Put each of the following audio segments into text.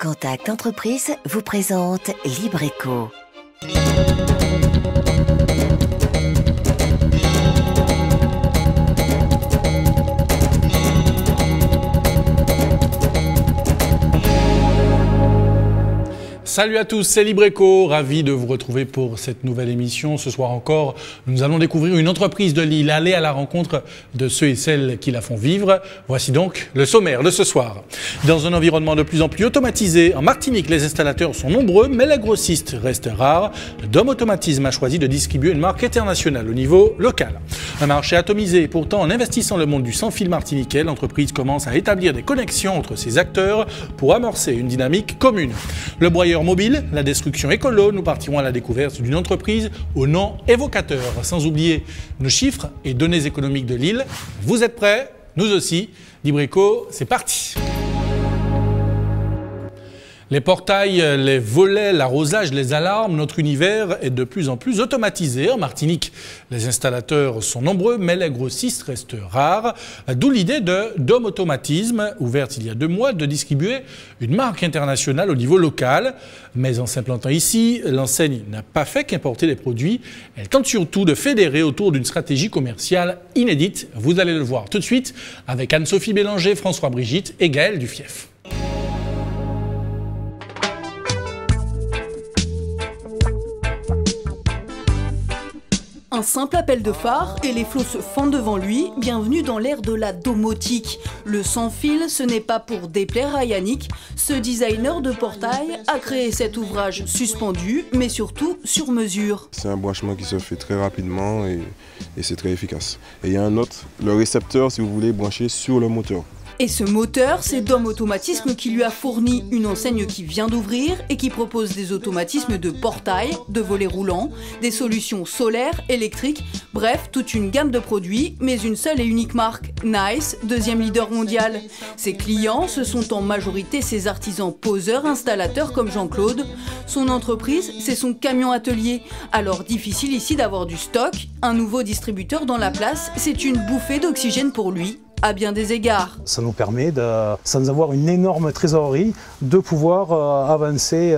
Contact Entreprise vous présente Libreco. Salut à tous, c'est Libreco, ravi de vous retrouver pour cette nouvelle émission. Ce soir encore, nous allons découvrir une entreprise de Lille, aller à la rencontre de ceux et celles qui la font vivre. Voici donc le sommaire de ce soir. Dans un environnement de plus en plus automatisé, en Martinique, les installateurs sont nombreux, mais les grossistes restent rares. Dom Automatisme a choisi de distribuer une marque internationale au niveau local. Un marché atomisé, pourtant en investissant le monde du sans-fil martiniquais, l'entreprise commence à établir des connexions entre ses acteurs pour amorcer une dynamique commune. Le broyeur mobile, la destruction écolo, nous partirons à la découverte d'une entreprise au nom évocateur. Sans oublier nos chiffres et données économiques de Lille. Vous êtes prêts? Nous aussi. Libreco, c'est parti. Les portails, les volets, l'arrosage, les alarmes, notre univers est de plus en plus automatisé. En Martinique, les installateurs sont nombreux, mais les grossistes restent rares. D'où l'idée de Dom Automatisme, ouverte il y a 2 mois, de distribuer une marque internationale au niveau local. Mais en s'implantant ici, l'enseigne n'a pas fait qu'importer des produits. Elle tente surtout de fédérer autour d'une stratégie commerciale inédite. Vous allez le voir tout de suite avec Anne-Sophie Bélanger, François Brigitte et Gaël Dufief. Un simple appel de phare et les flots se fendent devant lui. Bienvenue dans l'ère de la domotique. Le sans-fil, ce n'est pas pour déplaire à Yannick. Ce designer de portail a créé cet ouvrage suspendu, mais surtout sur mesure. C'est un branchement qui se fait très rapidement et c'est très efficace. Et il y a un autre, le récepteur, si vous voulez, branché sur le moteur. Et ce moteur, c'est Dom Automatisme qui lui a fourni une enseigne qui vient d'ouvrir et qui propose des automatismes de portail, de volets roulants, des solutions solaires, électriques, bref, toute une gamme de produits, mais une seule et unique marque, Nice, 2e leader mondial. Ses clients, ce sont en majorité ses artisans poseurs, installateurs comme Jean-Claude. Son entreprise, c'est son camion atelier. Alors difficile ici d'avoir du stock, un nouveau distributeur dans la place, c'est une bouffée d'oxygène pour lui. À bien des égards. Ça nous permet, sans avoir une énorme trésorerie, de pouvoir avancer,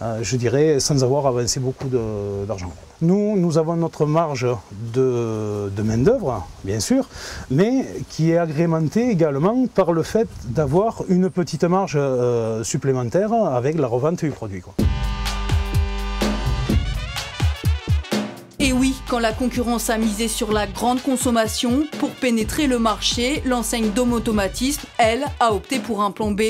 je dirais, sans avoir avancé beaucoup d'argent. Nous avons notre marge de main-d'œuvre, bien sûr, mais qui est agrémentée également par le fait d'avoir une petite marge supplémentaire avec la revente du produit, quoi. Et oui, quand la concurrence a misé sur la grande consommation, pour pénétrer le marché, l'enseigne Dom Automatisme, elle, a opté pour un plan B,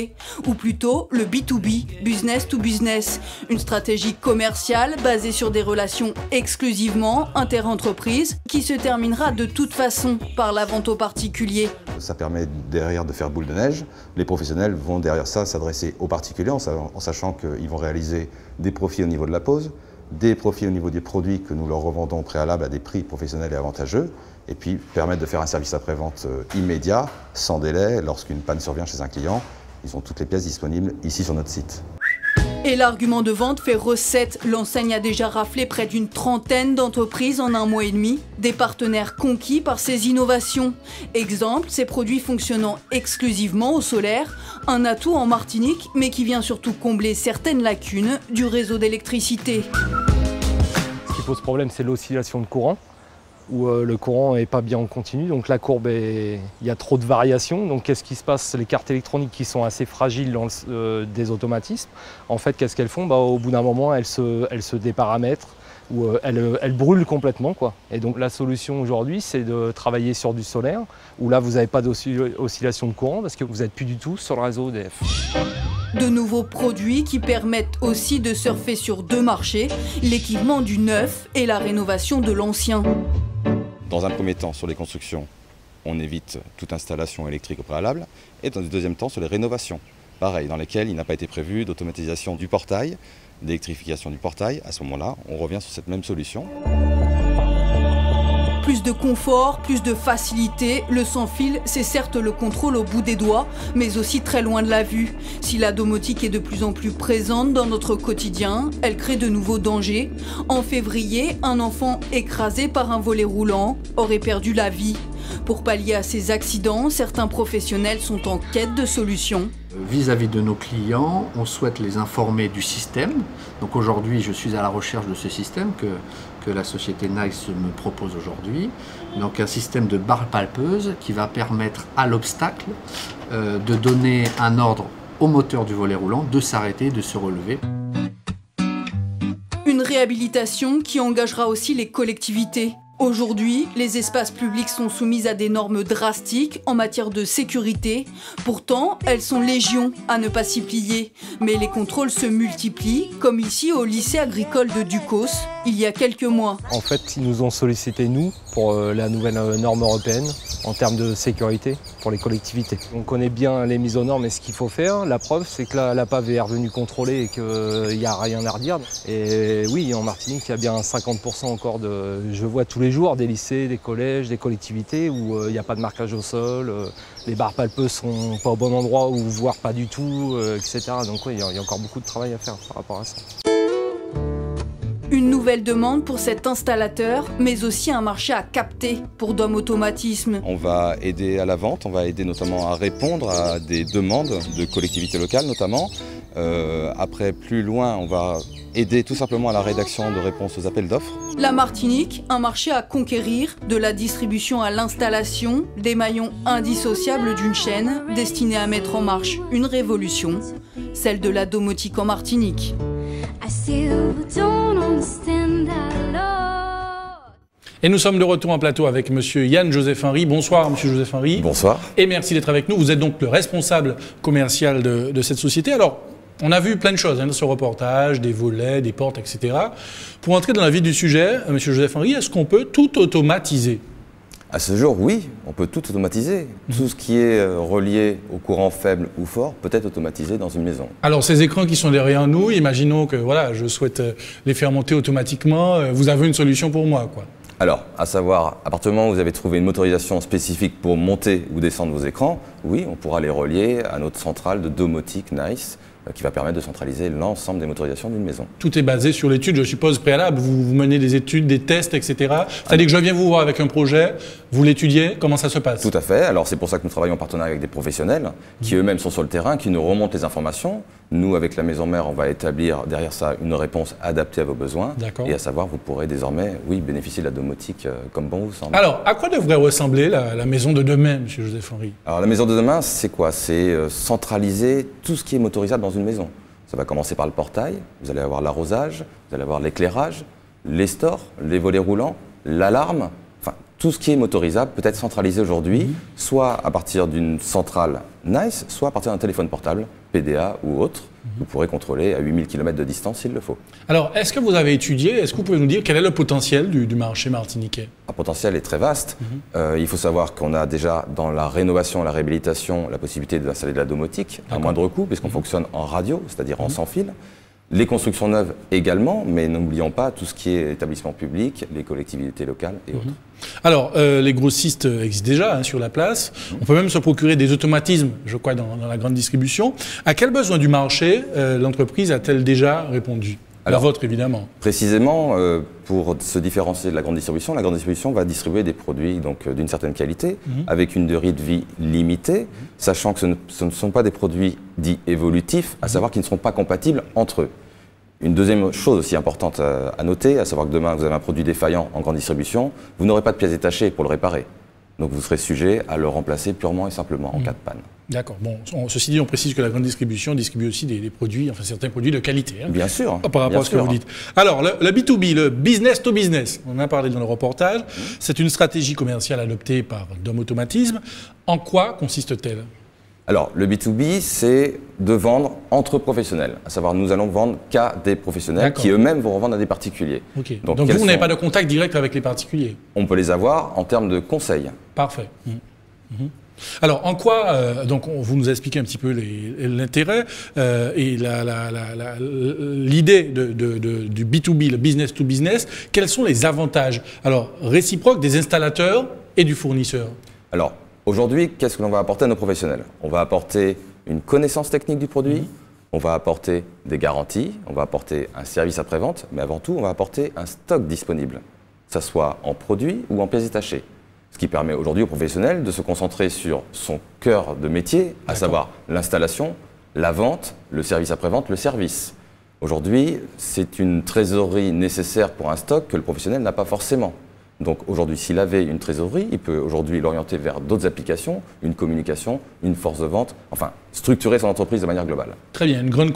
ou plutôt le B2B, business to business, une stratégie commerciale basée sur des relations exclusivement inter-entreprises qui se terminera de toute façon par la vente aux particuliers. Ça permet derrière de faire boule de neige. Les professionnels vont derrière ça s'adresser aux particuliers en sachant qu'ils vont réaliser des profits au niveau de la pose, des profits au niveau des produits que nous leur revendons au préalable à des prix professionnels et avantageux, et puis permettre de faire un service après-vente immédiat, sans délai. Lorsqu'une panne survient chez un client, ils ont toutes les pièces disponibles ici sur notre site. Et l'argument de vente fait recette. L'enseigne a déjà raflé près d'une trentaine d'entreprises en 1 mois et demi, des partenaires conquis par ses innovations. Exemple, ces produits fonctionnant exclusivement au solaire, un atout en Martinique, mais qui vient surtout combler certaines lacunes du réseau d'électricité. Ce qui pose problème, c'est l'oscillation de courant, où le courant n'est pas bien en continu, donc la courbe, il y a trop de variations. Donc qu'est-ce qui se passe? Les cartes électroniques qui sont assez fragiles dans des automatismes, en fait, qu'est-ce qu'elles font? Au bout d'un moment, elles se déparamètrent, ou elles brûlent complètement, quoi. Et donc la solution aujourd'hui, c'est de travailler sur du solaire, où là, vous n'avez pas d'oscillation de courant, parce que vous n'êtes plus du tout sur le réseau EDF. De nouveaux produits qui permettent aussi de surfer sur 2 marchés, l'équipement du neuf et la rénovation de l'ancien. Dans un premier temps, sur les constructions, on évite toute installation électrique au préalable. Et dans un deuxième temps, sur les rénovations, pareil, dans lesquelles il n'a pas été prévu d'automatisation du portail, d'électrification du portail. À ce moment-là, on revient sur cette même solution. Plus de confort, plus de facilité, le sans-fil, c'est certes le contrôle au bout des doigts, mais aussi très loin de la vue. Si la domotique est de plus en plus présente dans notre quotidien, elle crée de nouveaux dangers. En février, un enfant écrasé par un volet roulant aurait perdu la vie. Pour pallier à ces accidents, certains professionnels sont en quête de solutions. Vis-à-vis de nos clients, on souhaite les informer du système. Donc aujourd'hui, je suis à la recherche de ce système que la société Nice me propose aujourd'hui. Donc un système de barre palpeuse qui va permettre à l'obstacle de donner un ordre au moteur du volet roulant de s'arrêter, de se relever. Une réhabilitation qui engagera aussi les collectivités. Aujourd'hui, les espaces publics sont soumis à des normes drastiques en matière de sécurité. Pourtant, elles sont légion à ne pas s'y plier. Mais les contrôles se multiplient, comme ici au lycée agricole de Ducos, il y a quelques mois. En fait, ils nous ont sollicité, nous, pour la nouvelle norme européenne en termes de sécurité pour les collectivités. On connaît bien les mises aux normes et ce qu'il faut faire. La preuve, c'est que la PAV est revenue contrôler et qu'il n'y a rien à redire. Et oui, en Martinique, il y a bien 50% encore de... Je vois tous les jours des lycées, des collèges, des collectivités où il n'y a pas de marquage au sol, les barres palpeuses sont pas au bon endroit ou voire pas du tout, etc. Donc oui, il y a encore beaucoup de travail à faire par rapport à ça. Une nouvelle demande pour cet installateur, mais aussi un marché à capter pour Dom Automatisme. On va aider à la vente, on va aider notamment à répondre à des demandes de collectivités locales notamment. Après, plus loin, on va aider tout simplement à la rédaction de réponses aux appels d'offres. La Martinique, un marché à conquérir, de la distribution à l'installation, des maillons indissociables d'une chaîne destinée à mettre en marche une révolution, celle de la domotique en Martinique. Et nous sommes de retour en plateau avec Monsieur Yann-Joseph Henry. Bonsoir Monsieur Joseph Henry. Bonsoir. Et merci d'être avec nous. Vous êtes donc le responsable commercial de cette société. Alors, on a vu plein de choses dans ce reportage, des volets, des portes, etc. Pour entrer dans la vie du sujet, Monsieur Joseph Henry, est-ce qu'on peut tout automatiser ? À ce jour, oui, on peut tout automatiser. Tout ce qui est relié au courant faible ou fort peut être automatisé dans une maison. Alors, ces écrans qui sont derrière nous, imaginons que voilà, je souhaite les faire monter automatiquement. Vous avez une solution pour moi, quoi. Alors, à savoir, à partir du moment où vous avez trouvé une motorisation spécifique pour monter ou descendre vos écrans, oui, on pourra les relier à notre centrale de domotique Nice, qui va permettre de centraliser l'ensemble des motorisations d'une maison. Tout est basé sur l'étude, je suppose, préalable. Vous menez des études, des tests, etc. C'est-à-dire que je viens vous voir avec un projet, vous l'étudiez, comment ça se passe? Tout à fait. Alors c'est pour ça que nous travaillons en partenariat avec des professionnels qui eux-mêmes sont sur le terrain, qui nous remontent les informations. Nous, avec la maison mère, on va établir derrière ça une réponse adaptée à vos besoins. Et à savoir, vous pourrez désormais, oui, bénéficier de la domotique comme bon vous semble. Alors, à quoi devrait ressembler la maison de demain, M. Joseph Henry? Alors la maison de demain, c'est quoi? C'est centraliser tout ce qui est motorisable dans une maison. Ça va commencer par le portail, vous allez avoir l'arrosage, vous allez avoir l'éclairage, les stores, les volets roulants, l'alarme. Enfin, tout ce qui est motorisable peut être centralisé aujourd'hui, soit à partir d'une centrale Nice, soit à partir d'un téléphone portable, PDA ou autre. Vous pourrez contrôler à 8000 km de distance s'il le faut. Alors, est-ce que vous avez étudié, est-ce que vous pouvez nous dire quel est le potentiel du marché martiniquais? Le potentiel est très vaste. Il faut savoir qu'on a déjà dans la rénovation et la réhabilitation la possibilité d'installer de la domotique à moindre coût, puisqu'on fonctionne en radio, c'est-à-dire en sans fil. Les constructions neuves également, mais n'oublions pas tout ce qui est établissement public, les collectivités locales et autres. Alors, les grossistes existent déjà sur la place. On peut même se procurer des automatismes, je crois, dans la grande distribution. À quel besoin du marché l'entreprise a-t-elle déjà répondu? La vôtre, évidemment. Précisément, pour se différencier de la grande distribution va distribuer des produits d'une certaine qualité, avec une durée de vie limitée, sachant que ce ne sont pas des produits dits évolutifs, à savoir qu'ils ne seront pas compatibles entre eux. Une deuxième chose aussi importante à noter, à savoir que demain vous avez un produit défaillant en grande distribution, vous n'aurez pas de pièces détachées pour le réparer. Donc vous serez sujet à le remplacer purement et simplement en cas de panne. D'accord. Bon, ceci dit, on précise que la grande distribution distribue aussi des produits, enfin certains produits de qualité. Hein, bien sûr. Par rapport à ce que vous dites. Alors, le B2B, le business to business, on en a parlé dans le reportage, c'est une stratégie commerciale adoptée par Dom Automatisme. En quoi consiste-t-elle? Alors, le B2B, c'est de vendre entre professionnels. À savoir, nous allons vendre qu'à des professionnels qui eux-mêmes vont revendre à des particuliers. Okay. Donc vous n'avez pas de contact direct avec les particuliers? On peut les avoir en termes de conseils. Parfait. Alors, en quoi, donc vous nous expliquez un petit peu l'intérêt et l'idée du B2B, le business to business. Quels sont les avantages, alors, réciproques des installateurs et du fournisseur? Alors, aujourd'hui, qu'est-ce que l'on va apporter à nos professionnels? On va apporter une connaissance technique du produit, on va apporter des garanties, on va apporter un service après-vente, mais avant tout, on va apporter un stock disponible, que ce soit en produits ou en pièces détachées. Ce qui permet aujourd'hui aux professionnels de se concentrer sur son cœur de métier, à savoir l'installation, la vente, le service après-vente, le service. Aujourd'hui, c'est une trésorerie nécessaire pour un stock que le professionnel n'a pas forcément. Donc aujourd'hui, s'il avait une trésorerie, il peut aujourd'hui l'orienter vers d'autres applications, une communication, une force de vente, enfin structurer son entreprise de manière globale. Très bien, une grande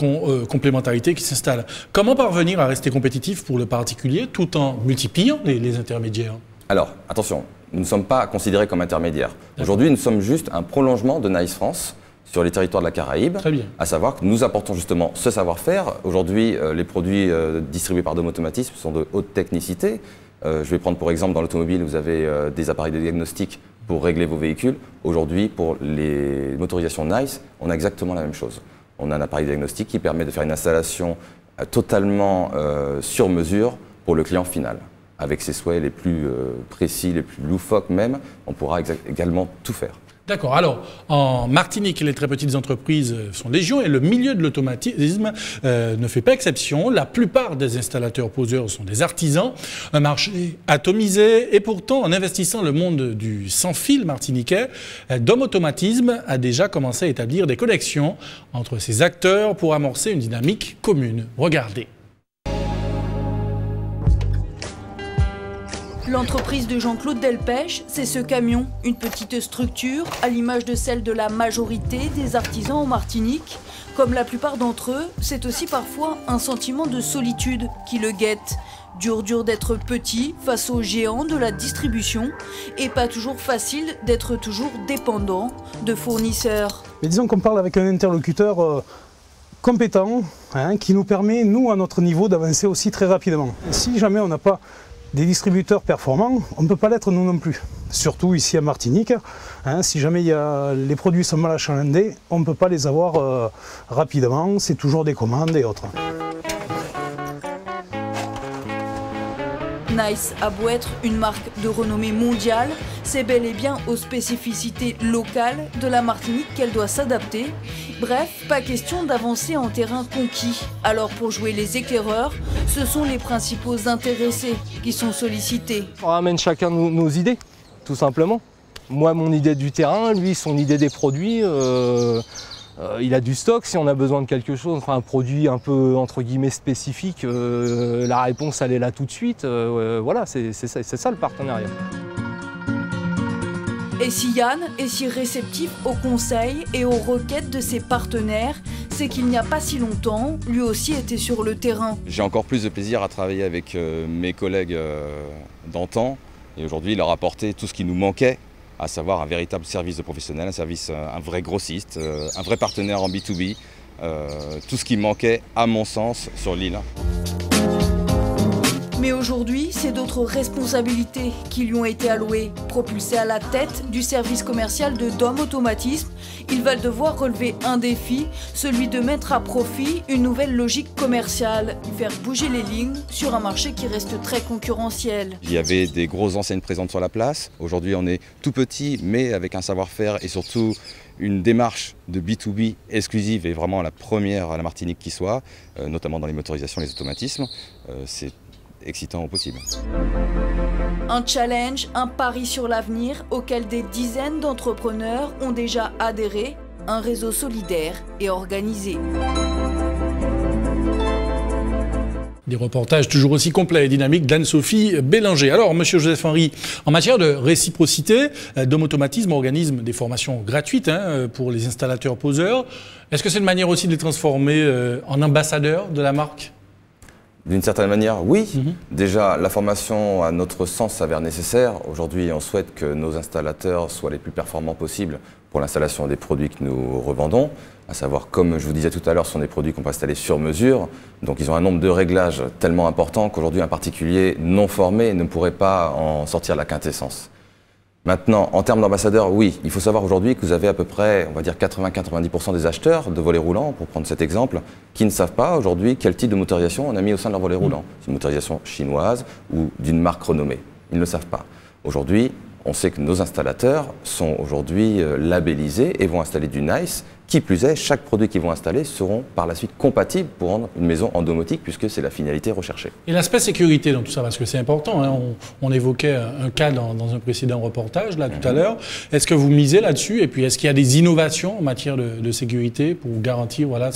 complémentarité qui s'installe. Comment parvenir à rester compétitif pour le particulier tout en multipliant les intermédiaires? Alors, attention, nous ne sommes pas considérés comme intermédiaires. Aujourd'hui, nous sommes juste un prolongement de Nice France sur les territoires de la Caraïbe, à savoir que nous apportons justement ce savoir-faire. Aujourd'hui, les produits distribués par Dom Automatisme sont de haute technicité. Je vais prendre pour exemple dans l'automobile, vous avez des appareils de diagnostic pour régler vos véhicules. Aujourd'hui, pour les motorisations Nice, on a exactement la même chose. On a un appareil diagnostic qui permet de faire une installation totalement sur mesure pour le client final. Avec ses souhaits les plus précis, les plus loufoques même, on pourra également tout faire. D'accord. Alors, en Martinique, les très petites entreprises sont légion et le milieu de l'automatisme ne fait pas exception. La plupart des installateurs-poseurs sont des artisans, un marché atomisé et pourtant, en investissant le monde du sans-fil martiniquais, Dom Automatisme a déjà commencé à établir des connexions entre ces acteurs pour amorcer une dynamique commune. Regardez. L'entreprise de Jean-Claude Delpech, c'est ce camion, une petite structure à l'image de celle de la majorité des artisans en Martinique. Comme la plupart d'entre eux, c'est aussi parfois un sentiment de solitude qui le guette. Dur d'être petit face aux géants de la distribution et pas toujours facile d'être toujours dépendant de fournisseurs. Mais disons qu'on parle avec un interlocuteur compétent qui nous permet, nous, à notre niveau, d'avancer aussi très rapidement. Si jamais on n'a pas des distributeurs performants, on ne peut pas l'être nous non plus. Surtout ici à Martinique, si jamais les produits sont mal achalandés, on ne peut pas les avoir rapidement, c'est toujours des commandes et autres. Nice a beau être une marque de renommée mondiale, c'est bel et bien aux spécificités locales de la Martinique qu'elle doit s'adapter. Bref, pas question d'avancer en terrain conquis. Alors pour jouer les éclaireurs, ce sont les principaux intéressés qui sont sollicités. On ramène chacun nos idées, tout simplement. Moi, mon idée du terrain, lui, son idée des produits. Il a du stock, si on a besoin de quelque chose, enfin un produit un peu entre guillemets spécifique, la réponse elle est là tout de suite, voilà, c'est ça le partenariat. Et si Yann est si réceptif aux conseils et aux requêtes de ses partenaires, c'est qu'il n'y a pas si longtemps, lui aussi était sur le terrain. J'ai encore plus de plaisir à travailler avec mes collègues d'antan et aujourd'hui leur apporter tout ce qui nous manquait, à savoir un véritable service de professionnel, un vrai grossiste, un vrai partenaire en B2B, tout ce qui manquait à mon sens sur l'île. Mais aujourd'hui, c'est d'autres responsabilités qui lui ont été allouées. Propulsé à la tête du service commercial de Dom Automatisme, il va devoir relever un défi, celui de mettre à profit une nouvelle logique commerciale, faire bouger les lignes sur un marché qui reste très concurrentiel. Il y avait des grosses enseignes présentes sur la place. Aujourd'hui, on est tout petit, mais avec un savoir-faire et surtout une démarche de B2B exclusive et vraiment la première à la Martinique qui soit, notamment dans les motorisations, les automatismes. C'est excitant au possible. Un challenge, un pari sur l'avenir auquel des dizaines d'entrepreneurs ont déjà adhéré, un réseau solidaire et organisé. Des reportages toujours aussi complets et dynamiques d'Anne-Sophie Bélanger. Alors, monsieur Joseph-Henri, en matière de réciprocité, Dom Automatisme organise des formations gratuites pour les installateurs-poseurs. Est-ce que c'est une manière aussi de les transformer en ambassadeurs de la marque ? D'une certaine manière, oui. Déjà, la formation, à notre sens, s'avère nécessaire. Aujourd'hui, on souhaite que nos installateurs soient les plus performants possibles pour l'installation des produits que nous revendons. À savoir, comme je vous disais tout à l'heure, ce sont des produits qu'on peut installer sur mesure. Donc, ils ont un nombre de réglages tellement important qu'aujourd'hui, un particulier non formé ne pourrait pas en sortir la quintessence. Maintenant, en termes d'ambassadeurs, oui, il faut savoir aujourd'hui que vous avez à peu près, on va dire 80-90% des acheteurs de volets roulants, pour prendre cet exemple, qui ne savent pas aujourd'hui quel type de motorisation on a mis au sein de leur volet roulant. C'est une motorisation chinoise ou d'une marque renommée. Ils ne le savent pas. Aujourd'hui, on sait que nos installateurs sont aujourd'hui labellisés et vont installer du Nice Qui plus est, chaque produit qu'ils vont installer seront par la suite compatibles pour rendre une maison en domotique, puisque c'est la finalité recherchée. Et l'aspect sécurité dans tout ça, parce que c'est important, hein, on évoquait un cas dans un précédent reportage, là, tout à l'heure. Est-ce que vous misez là-dessus? Et puis, est-ce qu'il y a des innovations en matière de sécurité pour garantir voilà,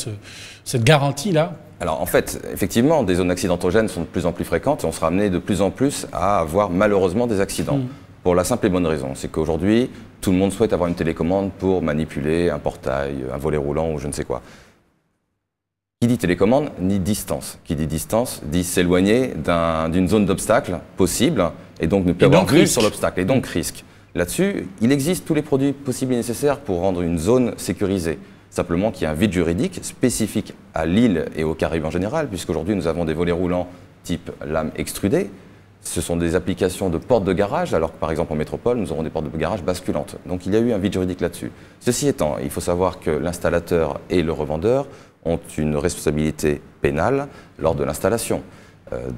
cette garantie-là? Alors en fait, effectivement, des zones accidentogènes sont de plus en plus fréquentes et on sera amené de plus en plus à avoir malheureusement des accidents. Pour la simple et bonne raison, c'est qu'aujourd'hui, tout le monde souhaite avoir une télécommande pour manipuler un portail, un volet roulant ou je ne sais quoi. Qui dit télécommande, ni distance. Qui dit distance, dit s'éloigner d'une zone d'obstacle possible et donc ne plus avoir vue sur l'obstacle et donc risque. Là-dessus, il existe tous les produits possibles et nécessaires pour rendre une zone sécurisée. Simplement qu'il y a un vide juridique spécifique à l'île et aux Caraïbes en général, puisqu'aujourd'hui nous avons des volets roulants type lame extrudée. Ce sont des applications de portes de garage, alors que par exemple en métropole, nous aurons des portes de garage basculantes. Donc il y a eu un vide juridique là-dessus. Ceci étant, il faut savoir que l'installateur et le revendeur ont une responsabilité pénale lors de l'installation.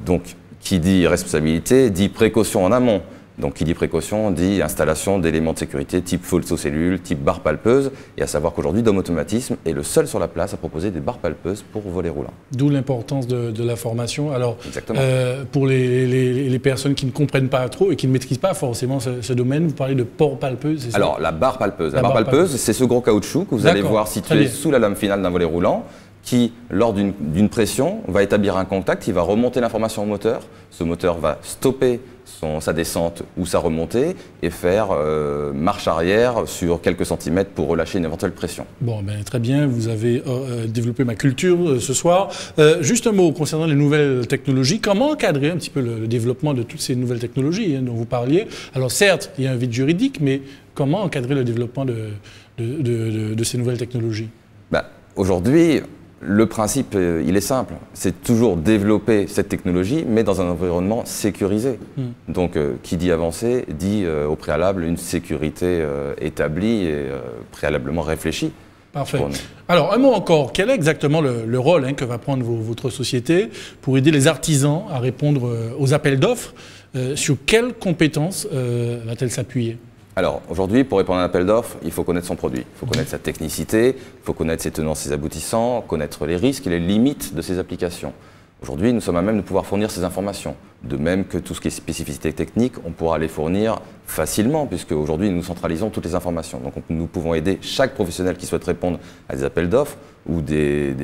Donc qui dit responsabilité dit précaution en amont. Donc qui dit précaution dit installation d'éléments de sécurité type photo-cellule, type barre palpeuse, et à savoir qu'aujourd'hui Dom Automatisme est le seul sur la place à proposer des barres palpeuses pour volets roulants. D'où l'importance de la formation. Alors, pour les personnes qui ne comprennent pas trop et qui ne maîtrisent pas forcément ce domaine, vous parlez de port palpeuse, c'est ça? Alors, la barre palpeuse. La barre palpeuse, c'est ce gros caoutchouc que vous allez voir situé sous la lame finale d'un volet roulant, qui, lors d'une pression, va établir un contact, il va remonter l'information au moteur. Ce moteur va stopper sa descente ou sa remontée et faire marche arrière sur quelques centimètres pour relâcher une éventuelle pression. Bon, ben, très bien, vous avez développé ma culture ce soir. Juste un mot concernant les nouvelles technologies. Comment encadrer un petit peu le développement de toutes ces nouvelles technologies dont vous parliez? Alors certes, il y a un vide juridique, mais comment encadrer le développement de ces nouvelles technologies? Ben, aujourd'hui, le principe, il est simple, c'est toujours développer cette technologie, mais dans un environnement sécurisé. Donc, qui dit avancé, dit au préalable une sécurité établie et préalablement réfléchie. Parfait. Alors, un mot encore, quel est exactement le rôle que va prendre votre société pour aider les artisans à répondre aux appels d'offres? Sur quelles compétences va-t-elle s'appuyer? Alors, aujourd'hui, pour répondre à un appel d'offres, il faut connaître son produit. Il faut connaître sa technicité, il faut connaître ses tenants, ses aboutissants, connaître les risques et les limites de ses applications. Aujourd'hui, nous sommes à même de pouvoir fournir ces informations. De même que tout ce qui est spécificité technique, on pourra les fournir facilement, puisque aujourd'hui, nous centralisons toutes les informations. Donc, nous pouvons aider chaque professionnel qui souhaite répondre à des appels d'offres ou des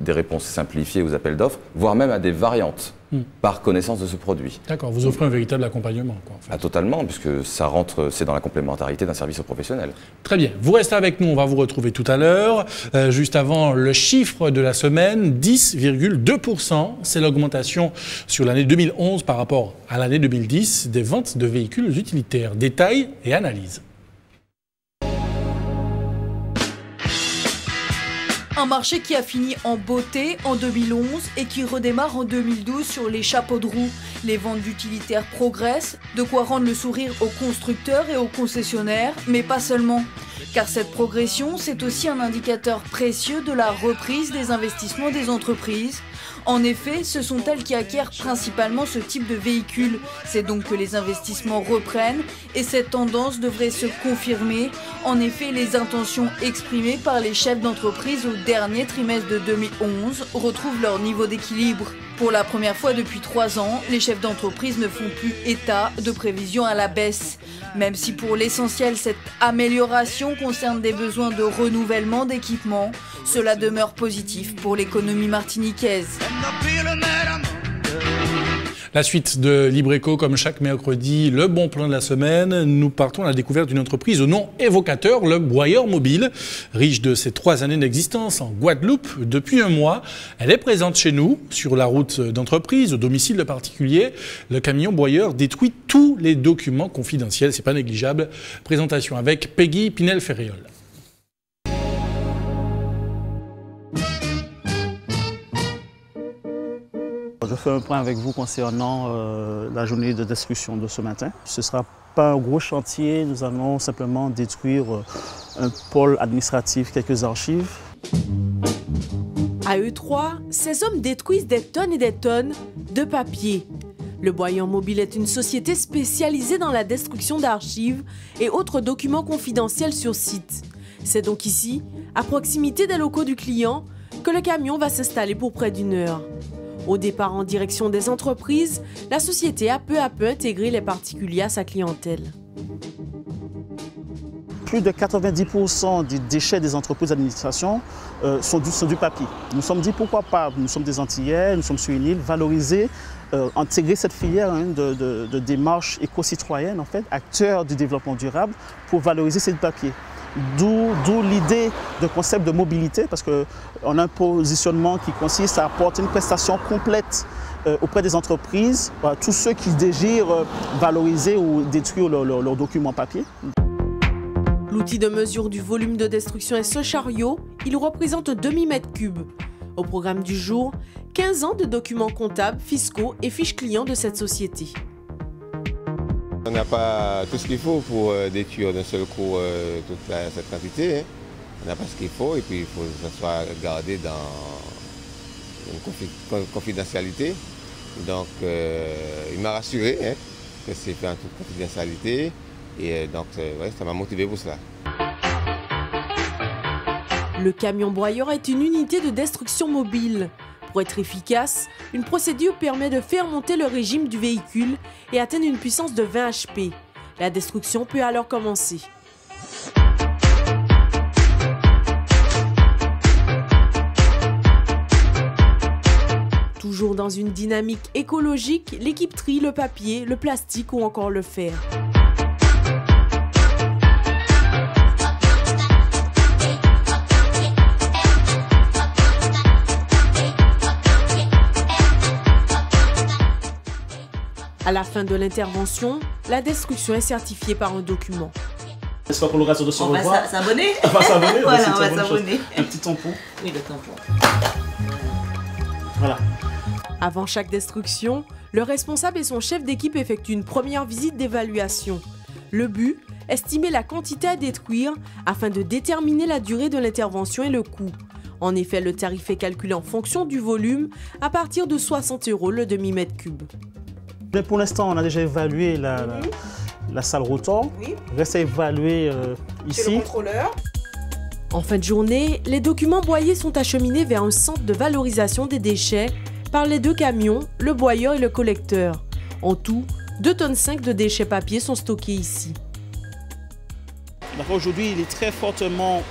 réponses simplifiées aux appels d'offres, voire même à des variantes par connaissance de ce produit. D'accord, vous offrez un véritable accompagnement, quoi, en fait. Ah, totalement, puisque ça rentre, c'est dans la complémentarité d'un service au professionnel. Très bien, vous restez avec nous, on va vous retrouver tout à l'heure. Juste avant, le chiffre de la semaine, 10,2%, c'est l'augmentation sur l'année 2011 par rapport à l'année 2010 des ventes de véhicules utilitaires. Détails et analyse. Un marché qui a fini en beauté en 2011 et qui redémarre en 2012 sur les chapeaux de roue. Les ventes d'utilitaires progressent, de quoi rendre le sourire aux constructeurs et aux concessionnaires, mais pas seulement. Car cette progression, c'est aussi un indicateur précieux de la reprise des investissements des entreprises. En effet, ce sont elles qui acquièrent principalement ce type de véhicule. C'est donc que les investissements reprennent et cette tendance devrait se confirmer. En effet, les intentions exprimées par les chefs d'entreprise au dernier trimestre de 2011 retrouvent leur niveau d'équilibre. Pour la première fois depuis 3 ans, les chefs d'entreprise ne font plus état de prévisions à la baisse. Même si pour l'essentiel, cette amélioration concerne des besoins de renouvellement d'équipements, cela demeure positif pour l'économie martiniquaise. La suite de Libreco, comme chaque mercredi, le bon plan de la semaine. Nous partons à la découverte d'une entreprise au nom évocateur, le Boyeur Mobile. Riche de ses 3 années d'existence en Guadeloupe, depuis un mois, elle est présente chez nous, sur la route d'entreprise, au domicile de particuliers. Le camion Boyeur détruit tous les documents confidentiels, c'est pas négligeable. Présentation avec Peggy Pinel-Ferréol. Je fais un point avec vous concernant la journée de destruction de ce matin. Ce ne sera pas un gros chantier, nous allons simplement détruire un pôle administratif, quelques archives. À eux 3, ces hommes détruisent des tonnes et des tonnes de papier. Le Boyeur Mobile est une société spécialisée dans la destruction d'archives et autres documents confidentiels sur site. C'est donc ici, à proximité des locaux du client, que le camion va s'installer pour près d'1 heure. Au départ en direction des entreprises, la société a peu à peu intégré les particuliers à sa clientèle. Plus de 90% des déchets des entreprises d'administration sont du papier. Nous nous sommes dit pourquoi pas, nous sommes des Antillais, nous sommes sur une île, valoriser, intégrer cette filière de démarche éco-citoyenne, en fait, acteur du développement durable, pour valoriser ce papier. D'où l'idée de concept de mobilité, parce qu'on a un positionnement qui consiste à apporter une prestation complète auprès des entreprises, tous ceux qui désirent valoriser ou détruire leurs documents papier. L'outil de mesure du volume de destruction est ce chariot. Il représente un demi-mètre cube. Au programme du jour, 15 ans de documents comptables, fiscaux et fiches clients de cette société. On n'a pas tout ce qu'il faut pour détruire d'un seul coup toute cette quantité. Hein. On n'a pas ce qu'il faut et puis il faut que ça soit gardé dans une confidentialité. Donc il m'a rassuré hein, que c'est fait en toute confidentialité et donc ouais, ça m'a motivé pour cela. Le camion broyeur est une unité de destruction mobile. Pour être efficace, une procédure permet de faire monter le régime du véhicule et atteindre une puissance de 20 HP. La destruction peut alors commencer. Toujours dans une dynamique écologique, l'équipe trie le papier, le plastique ou encore le fer. À la fin de l'intervention, la destruction est certifiée par un document. J'espère pour l'occasion de se revoir. On va s'abonner. On va s'abonner. Voilà, on va s'abonner. Un petit tampon. Oui, le tampon. Voilà. Avant chaque destruction, le responsable et son chef d'équipe effectuent une première visite d'évaluation. Le but, estimer la quantité à détruire afin de déterminer la durée de l'intervention et le coût. En effet, le tarif est calculé en fonction du volume à partir de 60 € le demi-mètre cube. Mais pour l'instant, on a déjà évalué la salle rotor. Oui. Reste à évaluer ici. Chez le contrôleur. En fin de journée, les documents broyés sont acheminés vers un centre de valorisation des déchets par les 2 camions, le broyeur et le collecteur. En tout, 2,5 tonnes de déchets papier sont stockés ici. Aujourd'hui, il est très fortement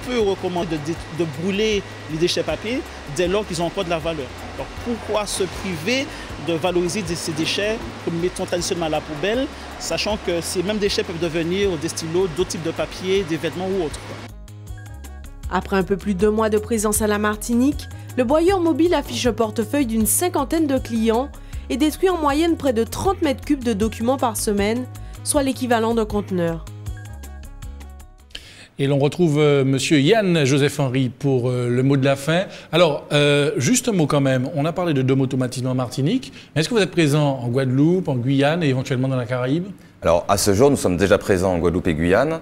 peu recommandé de brûler les déchets papier dès lors qu'ils ont encore de la valeur. Alors pourquoi se priver de valoriser ces déchets que nous mettons traditionnellement à la poubelle, sachant que ces mêmes déchets peuvent devenir des stylos, d'autres types de papier, des vêtements ou autres. Après un peu plus de 2 mois de présence à la Martinique, le broyeur mobile affiche un portefeuille d'une 50aine de clients et détruit en moyenne près de 30 mètres cubes de documents par semaine, soit l'équivalent d'un conteneur. Et l'on retrouve Monsieur Yann Joseph Henry pour le mot de la fin. Alors, juste un mot quand même. On a parlé de Dom Automatisme en Martinique. Est-ce que vous êtes présent en Guadeloupe, en Guyane et éventuellement dans la Caraïbe? Alors, à ce jour, nous sommes déjà présents en Guadeloupe et Guyane,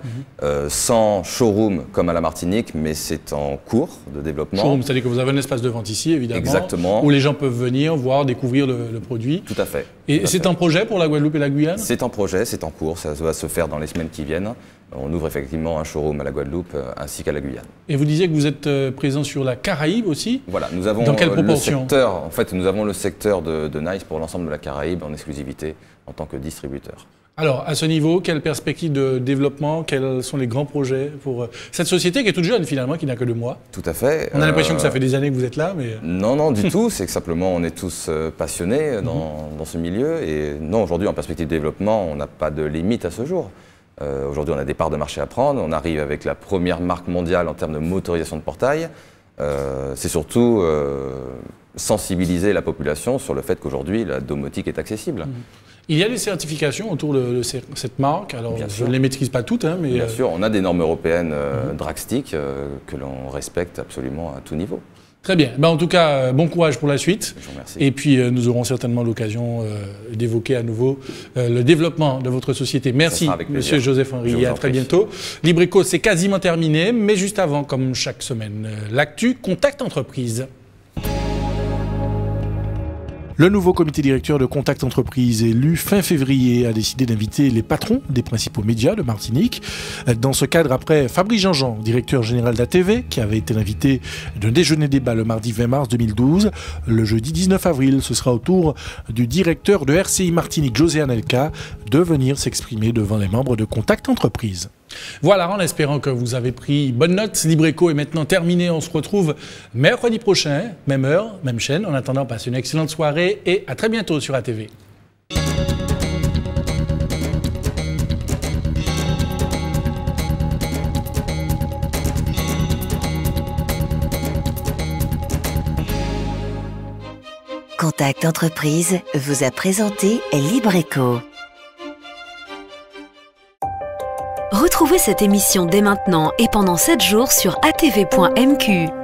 sans showroom comme à la Martinique, mais c'est en cours de développement. Showroom, c'est-à-dire que vous avez un espace de vente ici, évidemment. Exactement. Où les gens peuvent venir, voir, découvrir le produit. Tout à fait. Et c'est un projet pour la Guadeloupe et la Guyane? C'est en projet, c'est en cours, ça va se faire dans les semaines qui viennent. On ouvre effectivement un showroom à la Guadeloupe ainsi qu'à la Guyane. Et vous disiez que vous êtes présent sur la Caraïbe aussi? Voilà, nous avons dans quelle proportion? Le secteur, en fait, nous avons le secteur de Nice pour l'ensemble de la Caraïbe en exclusivité en tant que distributeur. Alors, à ce niveau, quelle perspective de développement, quels sont les grands projets pour cette société qui est toute jeune finalement, qui n'a que 2 mois? Tout à fait. On a l'impression que ça fait des années que vous êtes là, mais... Non, non, du tout. C'est que simplement, on est tous passionnés dans ce milieu. Et non, aujourd'hui, en perspective de développement, on n'a pas de limite à ce jour. Aujourd'hui, on a des parts de marché à prendre. On arrive avec la première marque mondiale en termes de motorisation de portail. C'est surtout sensibiliser la population sur le fait qu'aujourd'hui, la domotique est accessible. Il y a des certifications autour de cette marque. Alors, je ne les maîtrise pas toutes, hein, mais... Bien sûr, on a des normes européennes Dragstick que l'on respecte absolument à tout niveau. Très bien. En tout cas, bon courage pour la suite. Je vous remercie. Et puis, nous aurons certainement l'occasion d'évoquer à nouveau le développement de votre société. Merci, Monsieur Joseph Henry. Et à très bientôt. Libreco, c'est quasiment terminé, mais juste avant, comme chaque semaine, l'actu Contact Entreprise. Le nouveau comité directeur de Contact Entreprise élu fin février a décidé d'inviter les patrons des principaux médias de Martinique. Dans ce cadre, après Fabrice Jean-Jean, directeur général d'ATV, qui avait été l'invité d'un déjeuner débat le mardi 20 mars 2012, le jeudi 19 avril, ce sera au tour du directeur de RCI Martinique, José Anelka, de venir s'exprimer devant les membres de Contact Entreprise. Voilà, en espérant que vous avez pris bonne note. Libreco est maintenant terminé. On se retrouve mercredi prochain, même heure, même chaîne. En attendant, passez une excellente soirée et à très bientôt sur ATV. Contact Entreprise vous a présenté Libreco. Retrouvez cette émission dès maintenant et pendant 7 jours sur atv.mq.